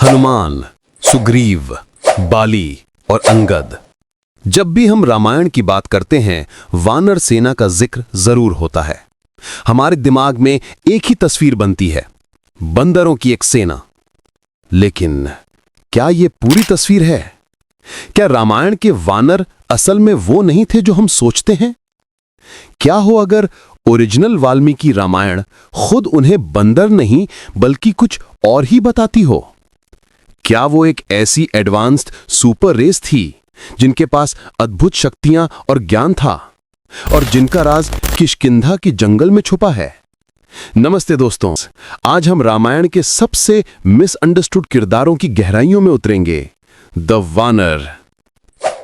हनुमान, सुग्रीव, बाली और अंगद। जब भी हम रामायण की बात करते हैं, वानर सेना का जिक्र जरूर होता है। हमारे दिमाग में एक ही तस्वीर बनती है, बंदरों की एक सेना। लेकिन क्या यह पूरी तस्वीर है? क्या रामायण के वानर असल में वो नहीं थे जो हम सोचते हैं? क्या हो अगर ओरिजिनल वाल्मीकि रामायण खुद उन्हें बंदर नहीं बल्कि कुछ और ही बताती हो? क्या वो एक ऐसी एडवांस्ड सुपर रेस थी जिनके पास अद्भुत शक्तियां और ज्ञान था और जिनका राज किष्किंधा की जंगल में छुपा है? नमस्ते दोस्तों, आज हम रामायण के सबसे मिसअंडरस्टूड किरदारों की गहराइयों में उतरेंगे। द वानर।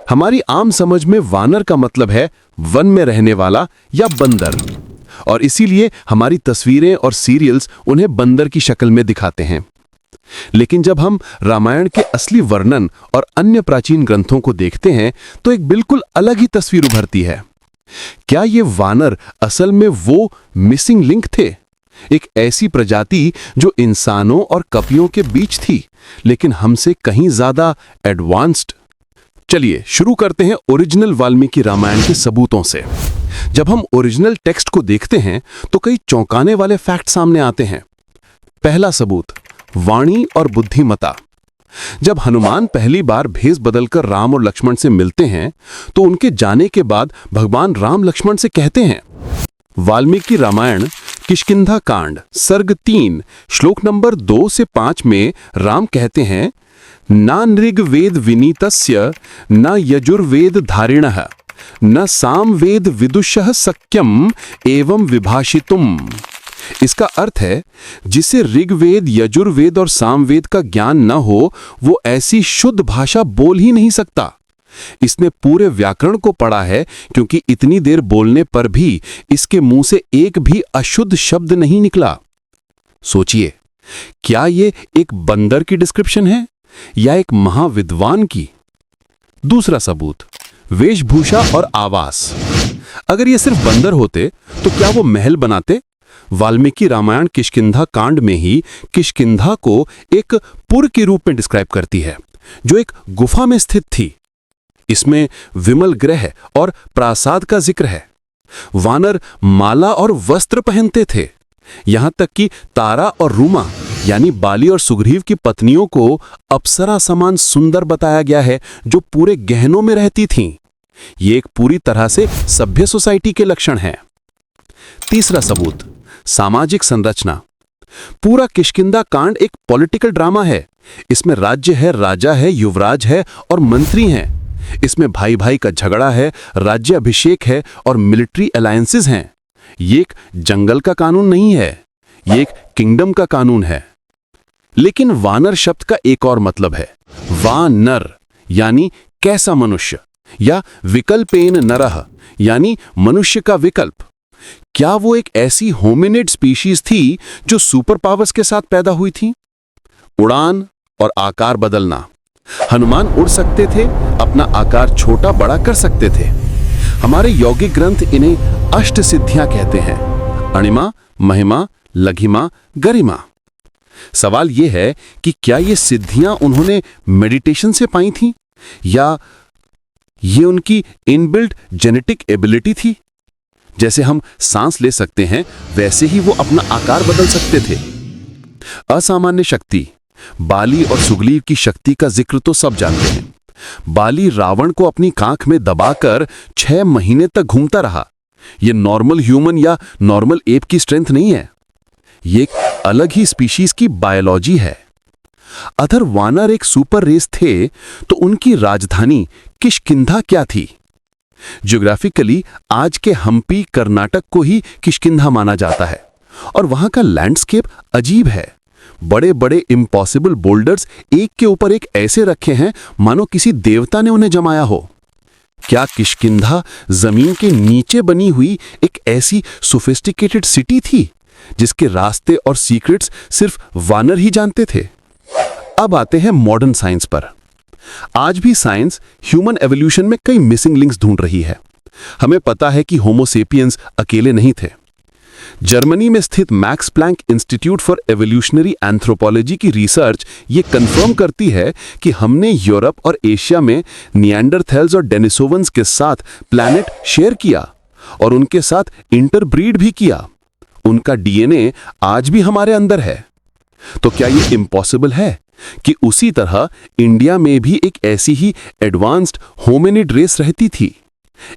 हमारी आम समझ में वानर का मतलब है वन में रहने वाला या बंदर, और इसीलिए हमारी तस्वीरें और सीरियल्स उन्हें बंदर की शक्ल में दिखाते हैं। लेकिन जब हम रामायण के असली वर्णन और अन्य प्राचीन ग्रंथों को देखते हैं तो एक बिल्कुल अलग ही तस्वीर उभरती है। क्या ये वानर असल में वो मिसिंग लिंक थे, एक ऐसी प्रजाति जो इंसानों और कपियों के बीच थी लेकिन हमसे कहीं ज्यादा एडवांस्ड? चलिए शुरू करते हैं ओरिजिनल वाल्मीकि रामायण के सबूतों से। जब हम ओरिजिनल टेक्स्ट को देखते हैं तो कई चौंकाने वाले फैक्ट सामने आते हैं। पहला सबूत, वाणी और बुद्धिमता। जब हनुमान पहली बार भेष बदलकर राम और लक्ष्मण से मिलते हैं तो उनके जाने के बाद भगवान राम लक्ष्मण से कहते हैं। वाल्मीकि रामायण किष्किंधा कांड सर्ग 3 श्लोक नंबर 2 से 5 में राम कहते हैं, न नृग्वेद विनीतस्य न यजुर्वेद धारिणः न सामवेद विदुषः शक्यम एवं विभाषितुम। इसका अर्थ है, जिसे ऋग्वेद, यजुर्वेद और सामवेद का ज्ञान न हो वो ऐसी शुद्ध भाषा बोल ही नहीं सकता। इसने पूरे व्याकरण को पढ़ा है क्योंकि इतनी देर बोलने पर भी इसके मुंह से एक भी अशुद्ध शब्द नहीं निकला। सोचिए, क्या ये एक बंदर की डिस्क्रिप्शन है या एक महाविद्वान की? दूसरा सबूत, वेशभूषा और आवास। अगर ये सिर्फ बंदर होते तो क्या वो महल बनाते? वाल्मीकि रामायण किष्किंधा कांड में ही किष्किंधा को एक पुर के रूप में डिस्क्राइब करती है जो एक गुफा में स्थित थी। इसमें विमल गृह और प्रासाद का जिक्र है। वानर माला और वस्त्र पहनते थे। यहां तक कि तारा और रूमा यानी बाली और सुग्रीव की पत्नियों को अप्सरा समान सुंदर बताया गया है जो पूरे गहनों में रहती थीं। ये एक पूरी तरह से सभ्य सोसाइटी के लक्षण हैं। तीसरा सबूत, सामाजिक संरचना। पूरा किष्किंधा कांड एक पॉलिटिकल ड्रामा है। इसमें राज्य है, राजा है, युवराज है और मंत्री हैं। इसमें भाई भाई का झगड़ा है, राज्य अभिषेक है और मिलिट्री अलायंसेस हैं। ये एक जंगल का कानून नहीं है, ये एक किंगडम का कानून है। लेकिन वानर शब्द का एक और मतलब है, वानर यानी कैसा मनुष्य, या विकल्पेन नरः यानी मनुष्य का विकल्प। क्या वो एक ऐसी होमिनिड स्पीशीज थी जो सुपर पावर्स के साथ पैदा हुई थी? उड़ान और आकार बदलना। हनुमान उड़ सकते थे, अपना आकार छोटा बड़ा कर सकते थे। हमारे यौगिक ग्रंथ इन्हें अष्ट सिद्धियां कहते हैं, अणिमा, महिमा, लघिमा, गरिमा। सवाल यह है कि क्या ये सिद्धियां उन्होंने मेडिटेशन से पाई थी या ये उनकी इनबिल्ट जेनेटिक एबिलिटी थी? जैसे हम सांस ले सकते हैं वैसे ही वो अपना आकार बदल सकते थे। असामान्य शक्ति। बाली और सुग्रीव की शक्ति का जिक्र तो सब जानते हैं। बाली रावण को अपनी कांख में दबाकर 6 महीने तक घूमता रहा। ये नॉर्मल ह्यूमन या नॉर्मल एप की स्ट्रेंथ नहीं है, ये एक अलग ही स्पीशीज की बायोलॉजी है। अगर वानर एक सुपर रेस थे तो उनकी राजधानी किष्किंधा क्या थी? ज्योग्राफिकली आज के हम्पी कर्नाटक को ही किष्किंधा माना जाता है और वहां का लैंडस्केप अजीब है। बड़े बड़े इम्पॉसिबल बोल्डर्स एक के ऊपर एक ऐसे रखे हैं मानो किसी देवता ने उन्हें जमाया हो। क्या किष्किंधा जमीन के नीचे बनी हुई एक ऐसी सोफिस्टिकेटेड सिटी थी जिसके रास्ते और सीक्रेट्स सिर्फ वानर ही जानते थे? अब आते हैं मॉडर्न साइंस पर। आज भी साइंस ह्यूमन एवोल्यूशन में कई मिसिंग लिंक्स ढूंढ रही है। हमें पता है कि होमो सेपियंस अकेले नहीं थे, जर्मनी में स्थित Max Planck Institute for Evolutionary Anthropology की रिसर्च ये कंफर्म करती है कि हमने यूरोप और एशिया में निएंडरथैल्स और डेनिसोवंस के साथ प्लैनेट शेयर किया और उनके साथ इंटरब्रीड भी किया। उनका डीएनए आज भी हमारे अंदर है। तो क्या ये इम्पॉसिबल है कि उसी तरह इंडिया में भी एक ऐसी ही एडवांस्ड होमिनिड रेस रहती थी,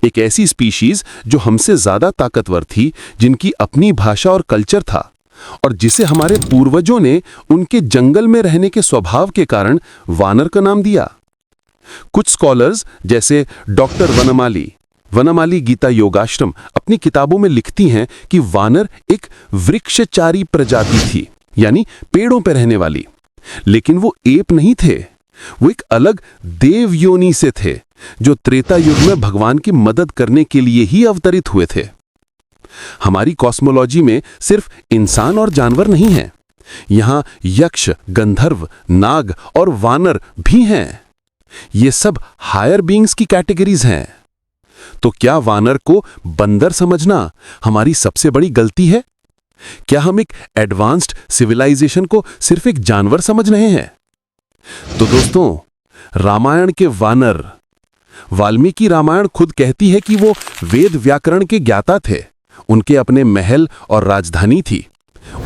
एक ऐसी स्पीशीज जो हमसे ज्यादा ताकतवर थी, जिनकी अपनी भाषा और कल्चर था और जिसे हमारे पूर्वजों ने उनके जंगल में रहने के स्वभाव के कारण वानर का नाम दिया। कुछ स्कॉलर्स जैसे डॉक्टर वनमाली गीता योगाश्रम अपनी किताबों में लिखती हैं कि वानर एक वृक्षचारी प्रजाति थी, यानी पेड़ों पर रहने वाली। लेकिन वो एप नहीं थे, वो एक अलग देव योनि से थे जो त्रेता युग में भगवान की मदद करने के लिए ही अवतरित हुए थे। हमारी कॉस्मोलॉजी में सिर्फ इंसान और जानवर नहीं हैं, यहां यक्ष, गंधर्व, नाग और वानर भी हैं। ये सब हायर बीइंग्स की कैटेगरीज हैं। तो क्या वानर को बंदर समझना हमारी सबसे बड़ी गलती है? क्या हम एक एडवांस्ड सिविलाइजेशन को सिर्फ एक जानवर समझ रहे हैं? तो दोस्तों, रामायण के वानर, वाल्मीकि रामायण खुद कहती है कि वो वेद व्याकरण के ज्ञाता थे। उनके अपने महल और राजधानी थी।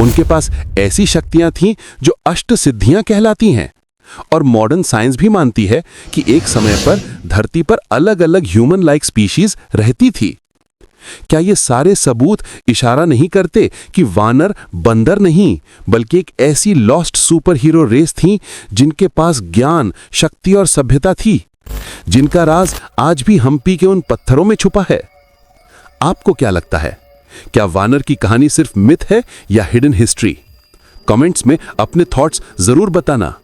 उनके पास ऐसी शक्तियां थीं जो अष्ट सिद्धियां कहलाती हैं। और मॉडर्न साइंस भी मानती है कि एक समय पर धरती पर अलग अलग ह्यूमन लाइक स्पीशीज रहती थी। क्या ये सारे सबूत इशारा नहीं करते कि वानर बंदर नहीं बल्कि एक ऐसी लॉस्ट सुपर हीरो रेस थी जिनके पास ज्ञान, शक्ति और सभ्यता थी, जिनका राज आज भी हम्पी के उन पत्थरों में छुपा है? आपको क्या लगता है? क्या वानर की कहानी सिर्फ मिथ है या हिडन हिस्ट्री? कमेंट्स में अपने थॉट्स जरूर बताना।